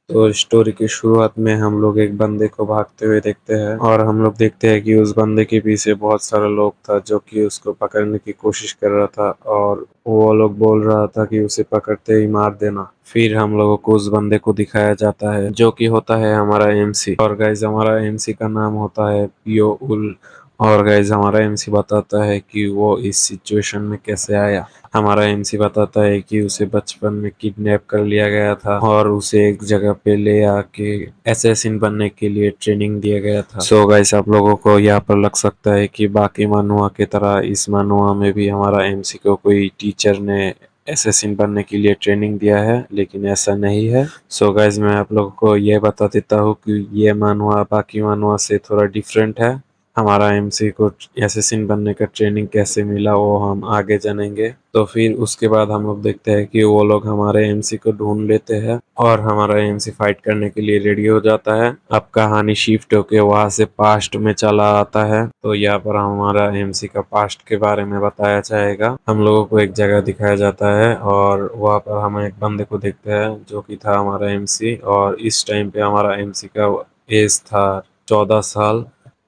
तो स्टोरी की शुरुआत में हम लोग एक बंदे को भागते हुए देखते हैं और हम लोग देखते हैं कि उस बंदे के पीछे बहुत सारा लोग था जो कि उसको पकड़ने की कोशिश कर रहा था और वो लोग बोल रहा था कि उसे पकड़ते ही मार देना। फिर हम लोगों को उस बंदे को दिखाया जाता है जो कि होता है हमारा एमसी। और गाइज हमारा एमसी का नाम होता है पियो उल। और गाइज हमारा एमसी बताता है कि वो इस सिचुएशन में कैसे आया। हमारा एमसी बताता है कि उसे बचपन में किडनैप कर लिया गया था और उसे एक जगह पे ले आके एसेसिन बनने के लिए ट्रेनिंग दिया गया था। सो गाइस आप लोगों को यहाँ पर लग सकता है कि बाकी मानुआ की तरह इस मानुआ में भी हमारा एमसी को कोई टीचर ने एसेसिन बनने के लिए ट्रेनिंग दिया है, लेकिन ऐसा नहीं है। सो गाइस मैं आप लोगों को यह बता देता हूँ कि ये मानुआ बाकी मानुआ से थोड़ा डिफरेंट है। हमारा एमसी को एसेसिन बनने का ट्रेनिंग कैसे मिला वो हम आगे जानेंगे। तो फिर उसके बाद हम लोग देखते हैं कि वो लोग हमारे एमसी को ढूंढ लेते हैं और हमारा एमसी फाइट करने के लिए रेडी हो जाता है। अब कहानी शिफ्ट होके वहां से पास्ट में चला आता है। तो यहाँ पर हमारा एमसी का पास्ट के बारे में बताया जाएगा। हम लोगों को एक जगह दिखाया जाता है और वहाँ पर हम एक बंदे को देखते हैं जो कि था हमारा एमसी। और इस टाइम पे हमारा एमसी का एज था 14 साल।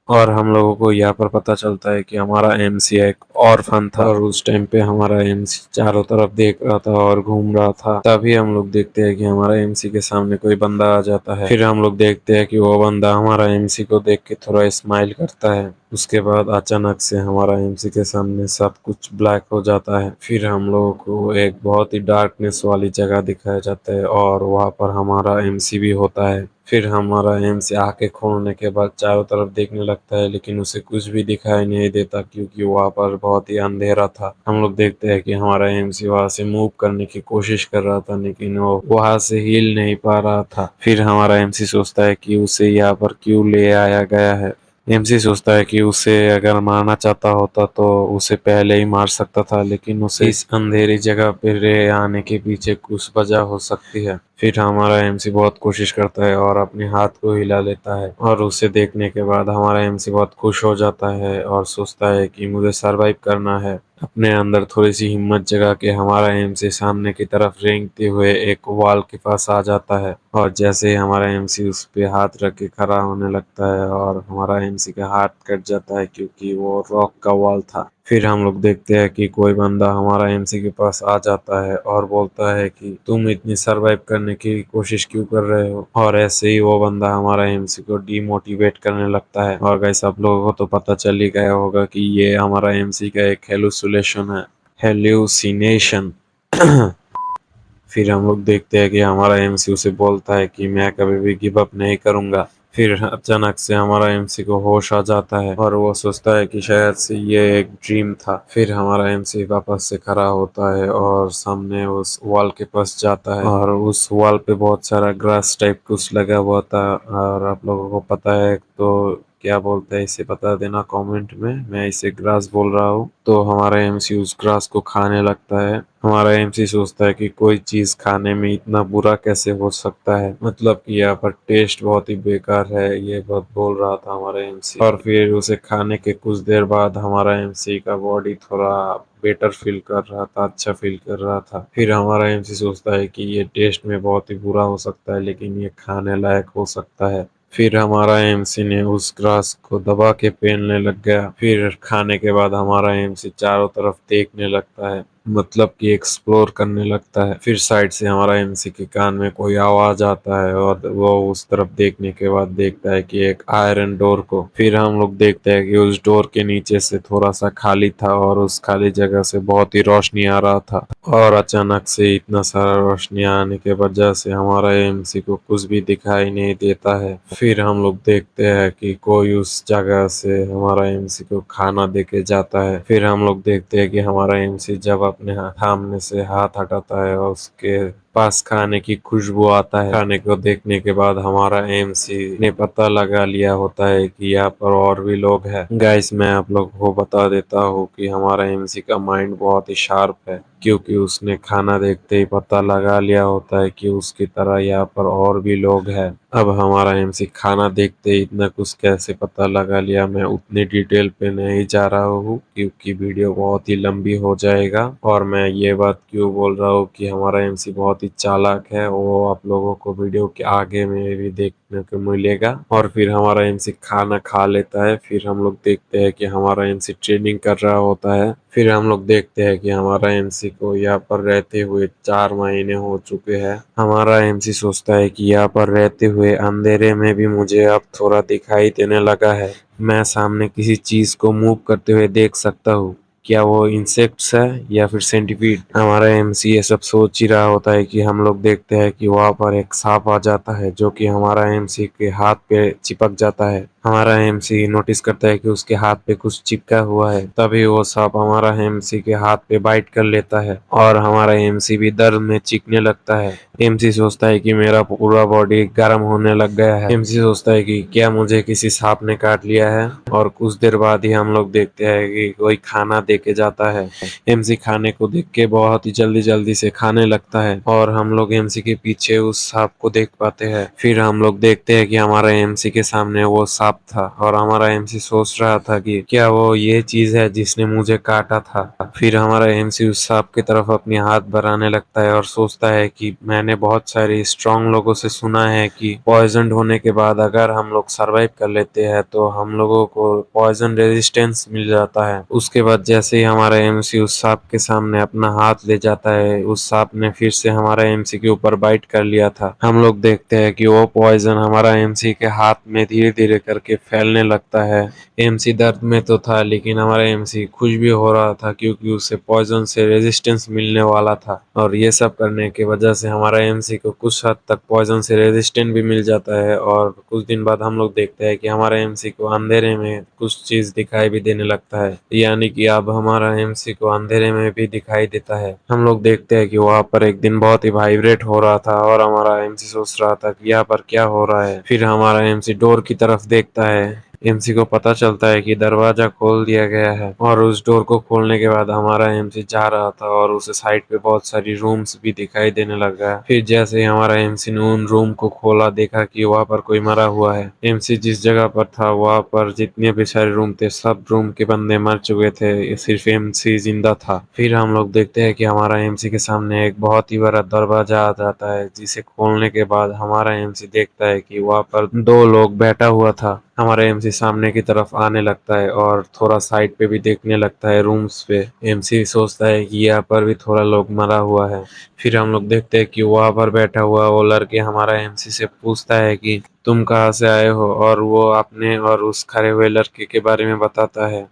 और हम लोगों को यहाँ पर पता चलता है कि हमारा एमसी एक ऑर्फन था और उस टाइम पे हमारा एमसी चारों तरफ देख रहा था और घूम रहा था। तभी हम लोग देखते हैं कि हमारा एमसी के सामने कोई बंदा आ जाता है। फिर हम लोग देखते हैं कि वो बंदा हमारा एमसी को देख के थोड़ा स्माइल करता है। उसके बाद अचानक से हमारा एमसी के सामने सब कुछ ब्लैक हो जाता है। फिर हम लोगों को एक बहुत ही डार्कनेस वाली जगह दिखाया जाता है और वहाँ पर हमारा एमसी भी होता है। फिर हमारा एमसी आंखें खोलने के बाद चारों तरफ देखने लगता है, लेकिन उसे कुछ भी दिखाई नहीं देता क्योंकि वहाँ पर बहुत ही अंधेरा था। हम लोग देखते हैं कि हमारा एमसी वहाँ से मूव करने की कोशिश कर रहा था, लेकिन वो वहाँ से हिल नहीं पा रहा था। फिर हमारा एमसी सोचता है कि उसे यहाँ पर क्यों ले आया गया है। एमसी सोचता है कि उसे अगर मारना चाहता होता तो उसे पहले ही मार सकता था, लेकिन उसे इस अंधेरी जगह पे ले आने के पीछे कुछ वजह हो सकती है। फिर हमारा एमसी बहुत कोशिश करता है और अपने हाथ को हिला लेता है और उसे देखने के बाद हमारा एमसी बहुत खुश हो जाता है और सोचता है कि मुझे सरवाइव करना है। अपने अंदर थोड़ी सी हिम्मत जगा के हमारा एमसी सामने की तरफ रेंगते हुए एक वॉल के पास आ जाता है और जैसे ही हमारा एमसी उस पे हाथ रख के खड़ा होने लगता है और हमारा एमसी का हाथ कट जाता है क्योंकि वो रॉक का वॉल था। फिर हम लोग देखते हैं कि कोई बंदा हमारा एमसी के पास आ जाता है और बोलता है कि तुम इतनी सरवाइव करने की कोशिश क्यों कर रहे हो। और ऐसे ही वो बंदा हमारा एमसी को डीमोटिवेट करने लगता है। और गाइस आप लोगों को तो पता चल ही गया होगा कि ये हमारा एमसी का एक हेलुसिनेशन है, हेल्यूसिनेशन। फिर हम लोग देखते हैं कि हमारा एमसी उसे बोलता है कि मैं कभी भी गिव अप नहीं करूंगा। फिर अचानक से हमारा एमसी को होश आ जाता है और वो सोचता है कि शायद से ये एक ड्रीम था। फिर हमारा एमसी वापस से खड़ा होता है और सामने उस वॉल के पास जाता है और उस वॉल पे बहुत सारा ग्रास टाइप कुछ लगा हुआ था। और आप लोगों को पता है तो क्या बोलते हैं इसे बता देना कमेंट में। मैं इसे ग्रास बोल रहा हूँ। तो हमारा एमसी उस ग्रास को खाने लगता है। हमारा एमसी सोचता है कि कोई चीज खाने में इतना बुरा कैसे हो सकता है, मतलब कि यहाँ पर टेस्ट बहुत ही बेकार है, ये बहुत बोल रहा था हमारा एमसी। और फिर उसे खाने के कुछ देर बाद हमारा एमसी का बॉडी थोड़ा बेटर फील कर रहा था, अच्छा फील कर रहा था। फिर हमारा एमसी सोचता है कि ये टेस्ट में बहुत ही बुरा हो सकता है, लेकिन ये खाने लायक हो सकता है। फिर हमारा एमसी ने उस ग्रास को दबा के पेलने लग गया। फिर खाने के बाद हमारा एमसी चारों तरफ देखने लगता है, मतलब कि एक्सप्लोर करने लगता है। फिर साइड से हमारा एमसी के कान में कोई आवाज आता है और वो उस तरफ देखने के बाद देखता है कि एक आयरन डोर को। फिर हम लोग देखते हैं कि उस डोर के नीचे से थोड़ा सा खाली था और उस खाली जगह से बहुत ही रोशनी आ रहा था। और अचानक से इतना सारा रोशनी आने के वजह से हमारा एमसी को कुछ भी दिखाई नहीं देता है। फिर हम लोग देखते हैं कि कोई उस जगह से हमारा एमसी को खाना देके जाता है। फिर हम लोग देखते हैं कि हमारा एमसी जब अपने सामने से हाथ हटाता है और उसके पास खाने की खुशबू आता है। खाने को देखने के बाद हमारा एमसी ने पता लगा लिया होता है कि यहाँ पर और भी लोग हैं। गाइस मैं आप लोग को बता देता हूँ कि हमारा एमसी का माइंड बहुत ही शार्प है, क्योंकि उसने खाना देखते ही पता लगा लिया होता है कि उसकी तरह यहाँ पर और भी लोग हैं। अब हमारा एमसी खाना देखते ही इतना कुछ कैसे पता लगा लिया, मैं उतनी डिटेल पे नहीं जा रहा हूँ क्योंकि वीडियो बहुत ही लंबी हो जाएगा। और मैं ये बात क्यों बोल रहा हूँ कि हमारा एमसी बहुत ही ही चालाक है, वो आप लोगों को वीडियो के आगे में भी देखने को मिलेगा। और फिर हमारा एमसी खाना खा लेता है। फिर हम लोग देखते हैं कि हमारा एमसी ट्रेनिंग कर रहा होता है। फिर हम लोग देखते हैं कि हमारा एमसी को यहाँ पर रहते हुए 4 महीने हो चुके हैं। हमारा एमसी सोचता है कि यहाँ पर रहते हुए अंधेरे में भी मुझे अब थोड़ा दिखाई देने लगा है। मैं सामने किसी चीज को मूव करते हुए देख सकता हूँ। क्या वो इंसेक्ट्स है या फिर सेंटीपीड? हमारा एमसी ये सब सोच ही रहा होता है कि हम लोग देखते हैं कि वहां पर एक सांप आ जाता है जो कि हमारा एमसी के हाथ पे चिपक जाता है। हमारा एमसी नोटिस करता है कि उसके हाथ पे कुछ चिपका हुआ है। तभी वो सांप हमारा एमसी के हाथ पे बाइट कर लेता है और हमारा एमसी भी दर्द में चीखने लगता है। एमसी सोचता है कि मेरा पूरा बॉडी गर्म होने लग गया है। एमसी सोचता है कि क्या मुझे किसी सांप ने काट लिया है। और कुछ देर बाद ही हम लोग देखते हैं कि कोई खाना दे के जाता है। एमसी खाने को देख के बहुत ही जल्दी जल्दी से खाने लगता है और हम लोग एमसी के पीछे उस सांप को देख पाते हैं। फिर हम लोग देखते हैं कि हमारा एमसी के सामने वो सांप था और हमारा एमसी सोच रहा था कि क्या वो ये चीज है जिसने मुझे काटा था। फिर हमारा एमसी उस सांप की तरफ अपने हाथ बढ़ाने लगता है और सोचता है कि मैंने बहुत सारे स्ट्रांग लोगों से सुना है कि पॉइजन होने के बाद अगर हम लोग सरवाइव कर लेते हैं तो हम लोगों को पॉइजन रेजिस्टेंस मिल जाता है। उसके बाद जैसे ही हमारा एमसी उस सांप के सामने अपना हाथ ले जाता है, उस सांप ने फिर से हमारा एमसी के ऊपर बाइट कर लिया था। हम लोग देखते हैं कि वो पॉइजन हमारा एमसी के हाथ में धीरे धीरे करके फैलने लगता है। एमसी दर्द में तो था लेकिन हमारा एमसी खुश भी हो रहा था क्योंकि उसे पॉइजन से रेजिस्टेंस मिलने वाला था। और ये सब करने की वजह से हमारा एमसी को कुछ हद तक पॉइजन से रेजिस्टेंट भी मिल जाता है। और कुछ दिन बाद हम लोग देखते हैं कि हमारा एमसी को अंधेरे में कुछ चीज दिखाई भी देने लगता है, यानी कि अब हमारा एमसी को अंधेरे में भी दिखाई देता है। हम लोग देखते हैं कि वहां पर एक दिन बहुत ही वाइब्रेट हो रहा था और हमारा एमसी सोच रहा था कि यहाँ पर क्या हो रहा है। फिर हमारा एमसी डोर की तरफ देखता है। एमसी को पता चलता है कि दरवाजा खोल दिया गया है और उस डोर को खोलने के बाद हमारा एमसी जा रहा था और उसे साइड पे बहुत सारी रूम्स भी दिखाई देने लगा। फिर जैसे ही हमारा एमसी ने उन रूम को खोला, देखा कि वहां पर कोई मरा हुआ है। एमसी जिस जगह पर था वहां पर जितने भी सारे रूम थे सब रूम के बंदे मर चुके थे, सिर्फ एमसी जिंदा था। फिर हम लोग देखते हैं कि हमारा एमसी के सामने एक बहुत ही बड़ा दरवाजा आ जाता है, जिसे खोलने के बाद हमारा एमसी देखता है कि वहां पर 2 लोग बैठा हुआ था। हमारा एमसी सामने की तरफ आने लगता है और थोड़ा साइड पे भी देखने लगता है रूम्स पे। एमसी सोचता है कि यहाँ पर भी थोड़ा लोग मरा हुआ है। फिर हम लोग देखते हैं कि वहां पर बैठा हुआ वो लड़के हमारा एमसी से पूछता है कि तुम कहाँ से आए हो, और वो अपने और उस खड़े हुए लड़के के बारे में बताता है।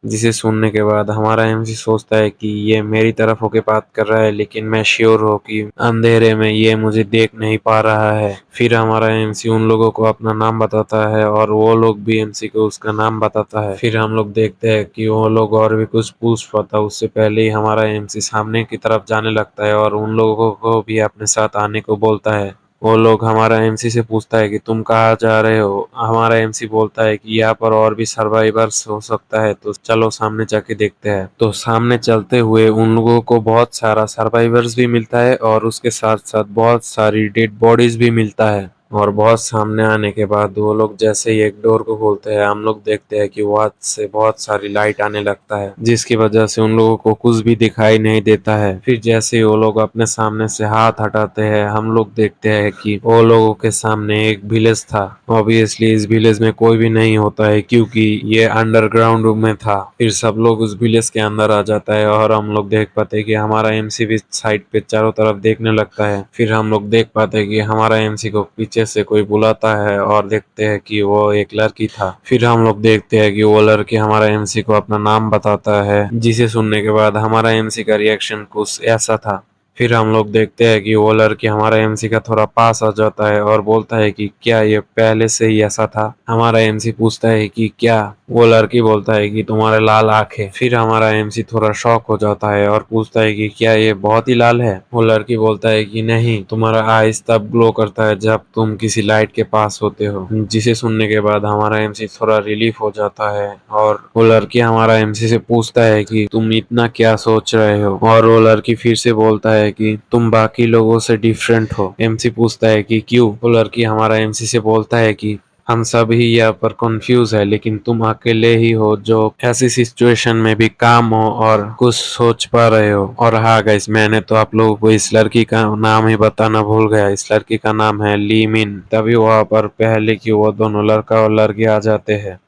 जिसे सुनने के बाद हमारा एमसी सोचता है कि ये मेरी तरफ होके बात कर रहा है, लेकिन मैं श्योर हूँ कि अंधेरे में ये मुझे देख नहीं पा रहा है। फिर हमारा एमसी उन लोगों को अपना नाम बताता है और वो लोग भी एमसी को उसका नाम बताता है। फिर हम लोग देखते हैं कि वो लोग और भी कुछ पूछ पाता, उससे पहले ही हमारा एमसी सामने की तरफ जाने लगता है और उन लोगों को भी अपने साथ आने को बोलता है। वो लोग हमारा एमसी से पूछता है कि तुम कहाँ जा रहे हो। हमारा एमसी बोलता है कि यहाँ पर और भी सर्वाइवर्स हो सकता है, तो चलो सामने जाके देखते हैं। तो सामने चलते हुए उन लोगों को बहुत सारा सर्वाइवर्स भी मिलता है और उसके साथ साथ बहुत सारी डेड बॉडीज भी मिलता है। और बहुत सामने आने के बाद वो लोग जैसे ही एक डोर को खोलते हैं, हम लोग देखते हैं कि वहां से बहुत सारी लाइट आने लगता है, जिसकी वजह से उन लोगों को कुछ भी दिखाई नहीं देता है। फिर जैसे ही वो लोग अपने सामने से हाथ हटाते हैं, हम लोग देखते हैं कि वो लोगों के सामने एक विलेज था। ऑब्वियसली इस विलेज में कोई भी नहीं होता है क्योंकि ये अंडरग्राउंड में था। फिर सब लोग उस विलेज के अंदर आ जाता है और हम लोग देख पाते हैं कि हमारा एमसी भी साइड पे चारों तरफ देखने लगता है। फिर हम लोग देख पाते हैं कि हमारा एमसी को पीछे से कोई बुलाता है और देखते हैं कि वो एक लड़की था। फिर हम लोग देखते हैं कि वो लड़की हमारा एमसी को अपना नाम बताता है, जिसे सुनने के बाद हमारा एमसी का रिएक्शन कुछ ऐसा था। फिर हम लोग देखते हैं कि वो लड़की हमारा एमसी का थोड़ा पास आ जाता है और बोलता है कि क्या ये पहले से ही ऐसा था। हमारा एमसी पूछता है कि क्या। वो लड़की बोलता है कि तुम्हारे लाल आंखें। फिर हमारा एमसी थोड़ा शॉक हो जाता है और पूछता है कि क्या ये बहुत ही लाल है। वो लड़की बोलता है कि नहीं, तुम्हारा आईज तब ग्लो करता है जब तुम किसी लाइट के पास होते हो। जिसे सुनने के बाद हमारा एमसी थोड़ा रिलीफ हो जाता है और वो लड़की हमारा एमसी से पूछता है कि तुम इतना क्या सोच रहे हो। और वो लड़की फिर से बोलता है कि तुम बाकी लोगों से डिफरेंट हो। एमसी पूछता है कि क्यों। वो लड़की हमारा एमसी से बोलता है कि हम सब ही यहाँ पर कंफ्यूज है, लेकिन तुम अकेले ही हो जो ऐसी सिचुएशन में भी काम हो और कुछ सोच पा रहे हो। और हाँ गाइस, मैंने तो आप लोगों को इस लड़की का नाम ही बताना भूल गया। इस लड़की का नाम है ली मिन। तभी वहां पर पहले कि वो दोनों लड़का और लड़की आ जाते हैं।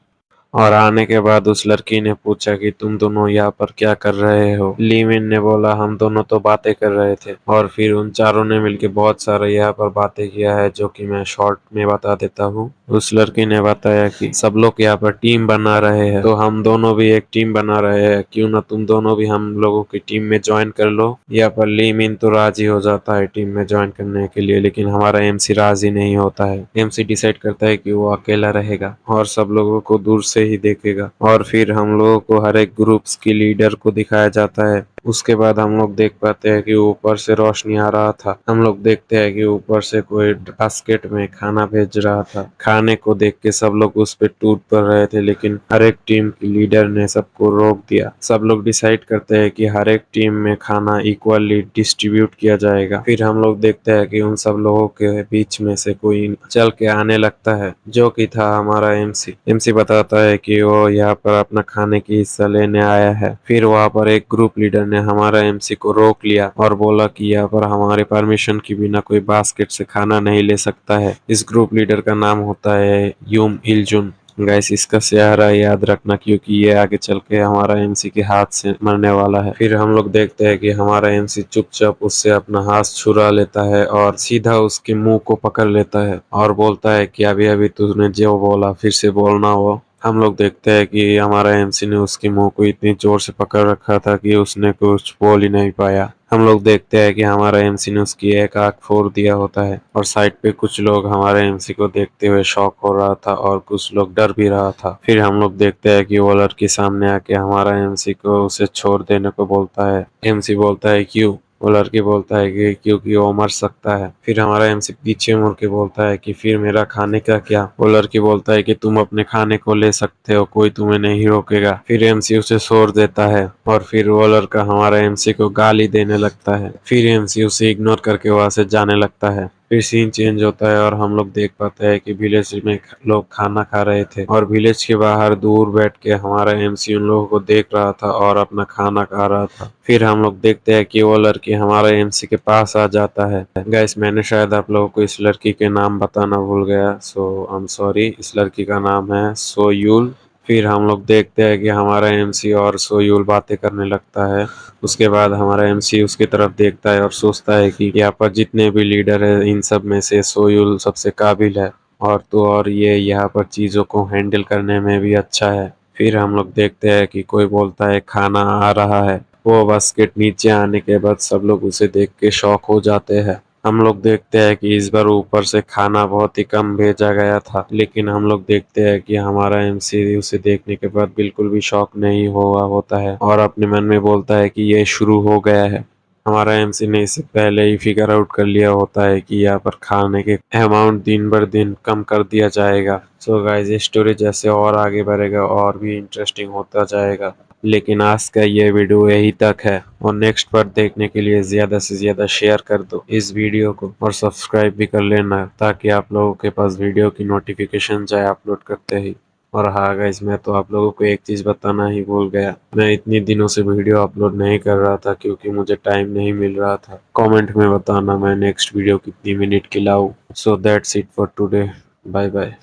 और आने के बाद उस लड़की ने पूछा कि तुम दोनों यहाँ पर क्या कर रहे हो। लीमिन ने बोला हम दोनों तो बातें कर रहे थे। और फिर उन चारों ने मिलके बहुत सारा यहाँ पर बातें किया है, जो कि मैं शॉर्ट में बता देता हूँ। उस लड़की ने बताया कि सब लोग यहाँ पर टीम बना रहे हैं, तो हम दोनों भी एक टीम बना रहे हैं, क्यों ना तुम दोनों भी हम लोगों की टीम में ज्वाइन कर लो। यहाँ पर लीमिन तो राजी हो जाता है टीम में ज्वाइन करने के लिए, लेकिन हमारा एमसी राजी नहीं होता है। एमसी डिसाइड करता है कि वो अकेला रहेगा और सब लोगों को दूर से ही देखेगा। और फिर हम लोगों को हर एक ग्रुप्स की लीडर को दिखाया जाता है। उसके बाद हम लोग देख पाते हैं कि ऊपर से रोशनी आ रहा था। हम लोग देखते हैं कि ऊपर से कोई बास्केट में खाना भेज रहा था। खाने को देख के सब लोग उस पे टूट पड़ रहे थे, लेकिन हर एक टीम की लीडर ने सबको रोक दिया। सब लोग डिसाइड करते हैं कि हर एक टीम में खाना इक्वली डिस्ट्रीब्यूट किया जाएगा। फिर हम लोग देखते हैं कि उन सब लोगों के बीच में से कोई चल के आने लगता है, जो कि था हमारा एमसी। एमसी बताता है कि वो यहाँ पर अपना खाने की हिस्सा लेने आया है। फिर वहाँ पर एक ग्रुप लीडर ने हमारा एमसी को रोक लिया और बोला कि यहाँ पर हमारे परमिशन के बिना कोई बास्केट से खाना नहीं ले सकता है। इस ग्रुप लीडर का नाम होता है यूम इलजुन। गैस, इसका चेहरा याद रखना, क्योंकि ये आगे चल के हमारा एमसी के हाथ से मरने वाला है। फिर हम लोग देखते हैं कि हमारा एमसी चुपचाप उससे अपना हाथ छुरा लेता है और सीधा उसके मुंह को पकड़ लेता है और बोलता है कि अभी अभी तूने जो बोला फिर से बोलना हो। हम लोग देखते हैं कि हमारा एमसी ने उसके मुंह को इतनी जोर से पकड़ रखा था कि उसने कुछ बोल ही नहीं पाया। हम लोग देखते हैं कि हमारा एमसी ने उसकी एक आंख फोड़ दिया होता है और साइड पे कुछ लोग हमारे एमसी को देखते हुए शॉक हो रहा था और कुछ लोग डर भी रहा था। फिर हम लोग देखते हैं कि वो लड़की सामने आके हमारा एमसी को उसे छोड़ देने को बोलता है। एमसी बोलता है क्यों? वो लड़की बोलता है कि क्योंकि वो मर सकता है। फिर हमारा एमसी पीछे मुड़ के बोलता है कि फिर मेरा खाने का क्या? वो लड़की बोलता है कि तुम अपने खाने को ले सकते हो, कोई तुम्हें नहीं रोकेगा। फिर एमसी उसे छोड़ देता है और फिर वो लड़का हमारा एमसी को गाली देने लगता है। फिर एमसी उसे इग्नोर करके वहां से जाने लगता है। फिर सीन चेंज होता है और हम लोग देख पाते हैं कि विलेज में लोग खाना खा रहे थे और विलेज के बाहर दूर बैठ के हमारा एमसी उन लोगों को देख रहा था और अपना खाना खा रहा था। फिर हम लोग देखते हैं कि वो लड़की हमारे एमसी के पास आ जाता है। गैस, मैंने शायद आप लोगों को इस लड़की के नाम बताना भूल गया, सो आई एम सॉरी। इस लड़की का नाम है सोयूल। फिर हम लोग देखते हैं कि हमारा एमसी और सोयूल बातें करने लगता है। उसके बाद हमारा एमसी उसकी तरफ देखता है और सोचता है कि यहाँ पर जितने भी लीडर है इन सब में से सोयूल सबसे काबिल है, और तो और ये यहाँ पर चीज़ों को हैंडल करने में भी अच्छा है। फिर हम लोग देखते हैं कि कोई बोलता है खाना आ रहा है। वो बास्केट नीचे आने के बाद सब लोग उसे देख के शॉक हो जाते हैं। हम लोग देखते हैं कि इस बार ऊपर से खाना बहुत ही कम भेजा गया था, लेकिन हम लोग देखते हैं कि हमारा एमसी उसे देखने के बाद बिल्कुल भी शॉक नहीं हुआ होता है और अपने मन में बोलता है कि ये शुरू हो गया है। हमारा एमसी ने इससे पहले ही फिगर आउट कर लिया होता है कि यहाँ पर खाने के अमाउंट दिन बर दिन कम कर दिया जाएगा। सो गाइस, ये स्टोरी जैसे और आगे बढ़ेगा और भी इंटरेस्टिंग होता जाएगा, लेकिन आज का ये वीडियो यही तक है। और नेक्स्ट पार्ट देखने के लिए ज़्यादा से ज़्यादा शेयर कर दो इस वीडियो को और सब्सक्राइब भी कर लेना, ताकि आप लोगों के पास वीडियो की नोटिफिकेशन जाए अपलोड करते ही। और हाँ गाइस, मैं तो आप लोगों को एक चीज़ बताना ही भूल गया। मैं इतनी दिनों से वीडियो अपलोड नहीं कर रहा था क्योंकि मुझे टाइम नहीं मिल रहा था। कमेंट में बताना मैं नेक्स्ट वीडियो कितनी मिनट की लाऊं। So that's it for today. Bye bye.